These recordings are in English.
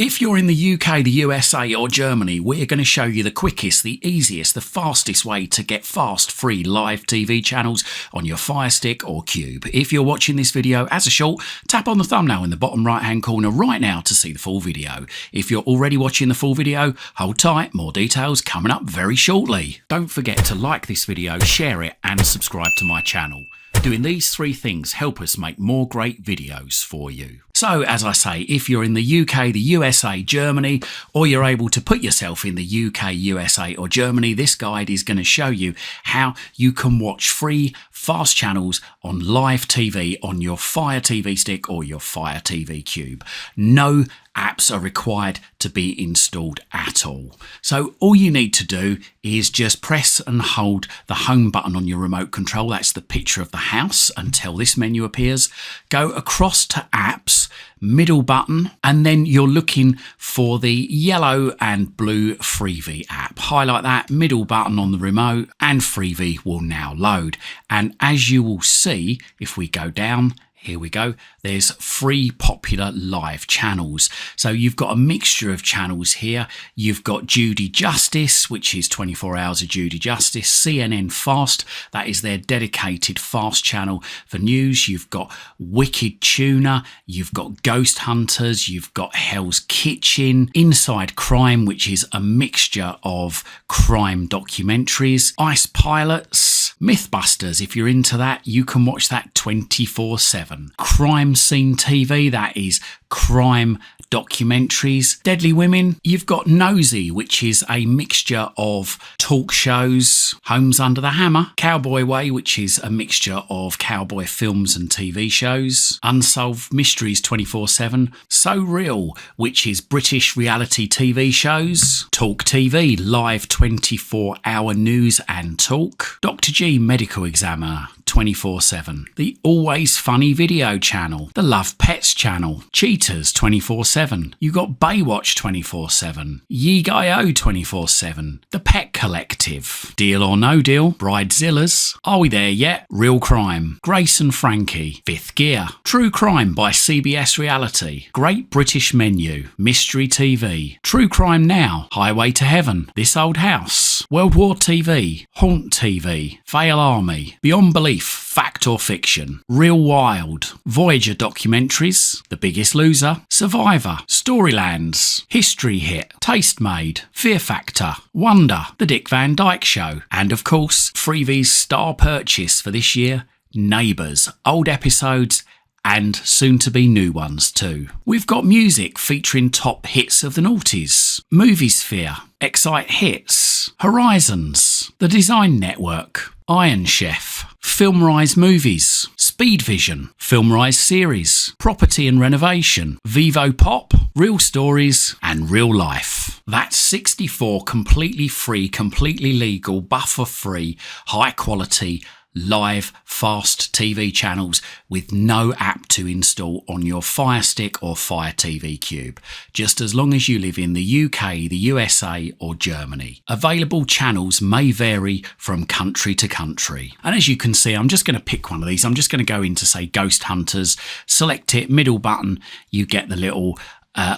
If you're in the UK, the USA or Germany, we're going to show you the quickest, the easiest, the fastest way to get fast, free live TV channels on your Fire Stick or Cube. If you're watching this video as a short, tap on the thumbnail in the bottom right hand corner right now to see the full video. If you're already watching the full video, hold tight, more details coming up very shortly. Don't forget to like this video, share it and subscribe to my channel. Doing these three things help us make more great videos for you. So, as I say, if you're in the UK, the USA, Germany, or you're able to put yourself in the UK, USA or Germany, this guide is going to show you how you can watch free, fast channels on live TV on your Fire TV Stick or your Fire TV Cube. No apps are required to be installed at all. So all you need to do is just press and hold the home button on your remote control. That's the picture of the house until this menu appears. Go across to apps, middle button, and then you're looking for the yellow and blue Freevee app. Highlight that, middle button on the remote, and Freevee will now load. And as you will see, if we go down, here we go. There's three popular live channels. So you've got a mixture of channels here. You've got Judy Justice, which is 24 hours of Judy Justice. CNN Fast, that is their dedicated fast channel for news. You've got Wicked Tuna. You've got Ghost Hunters. You've got Hell's Kitchen. Inside Crime, which is a mixture of crime documentaries. Ice Pilots. Mythbusters, if you're into that, you can watch that 24/7. Crime Scene TV, that is crime documentaries. Deadly Women, you've got Nosy, which is a mixture of talk shows. Homes Under the Hammer. Cowboy Way, which is a mixture of cowboy films and TV shows. Unsolved Mysteries 24/7. So Real, which is British reality TV shows. Talk TV, live 24-hour news and talk. Dr. G Medical Examiner 24/7. The Always Funny Video channel. The Love Pets channel. Cheaters 24/7. You got Baywatch 24/7. Ye-Guy-O 24/7. The Pet Collective. Deal or No Deal. Bridezillas. Are We There Yet? Real Crime. Grace and Frankie. Fifth Gear. True Crime by CBS Reality. Great British Menu. Mystery TV. True Crime Now. Highway to Heaven. This Old House. World War TV. Haunt TV. Fail Army. Beyond Belief. Fact or Fiction. Real Wild. Voyager Documentaries. The Biggest Loser. Survivor. Storylands. History Hit. Taste Made. Fear Factor. Wonder. The Dick Van Dyke Show. And of course, Freevee's star purchase for this year, Neighbours. Old episodes and soon to be new ones too. We've got music featuring top hits of the noughties. Movie Sphere. Excite Hits. Horizons. The Design Network. Iron Chef. Filmrise Movies. Speed Vision. Filmrise Series. Property and Renovation. Vivo Pop. Real Stories and Real Life. That's 64 completely free, completely legal, buffer free, high quality, live, fast TV channels with no app to install on your Fire Stick or Fire TV Cube, just as long as you live in the UK, the USA or Germany. Available channels may vary from country to country. And as you can see, I'm just going to pick one of these. I'm just going to go into, say, Ghost Hunters, select it, middle button, you get the little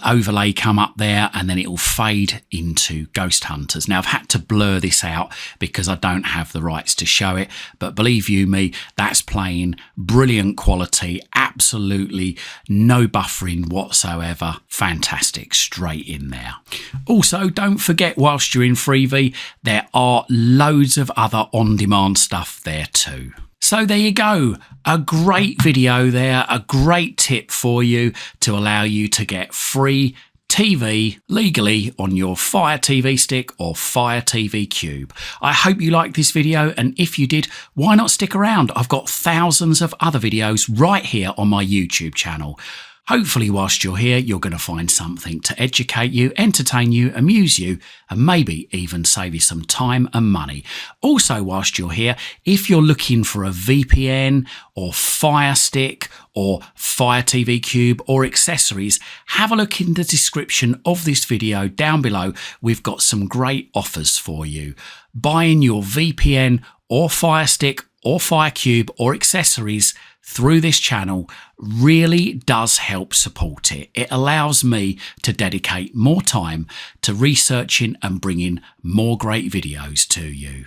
overlay come up there and then it will fade into Ghost Hunters. Now I've had to blur this out because I don't have the rights to show it, but believe you me, that's playing brilliant quality, absolutely no buffering whatsoever, fantastic, straight in there. Also, don't forget, whilst you're in Freevee, there are loads of other on-demand stuff there too. So there you go, a great video there, a great tip for you to allow you to get free TV legally on your Fire TV Stick or Fire TV Cube. I hope you liked this video, and if you did, why not stick around? I've got thousands of other videos right here on my YouTube channel. Hopefully whilst you're here, you're going to find something to educate you, entertain you, amuse you, and maybe even save you some time and money. Also, whilst you're here, if you're looking for a VPN or Fire Stick or Fire TV Cube or accessories, have a look in the description of this video down below. We've got some great offers for you. Buying your VPN or Fire Stick or Fire Cube or accessories through this channel really does help support it. It allows me to dedicate more time to researching and bringing more great videos to you.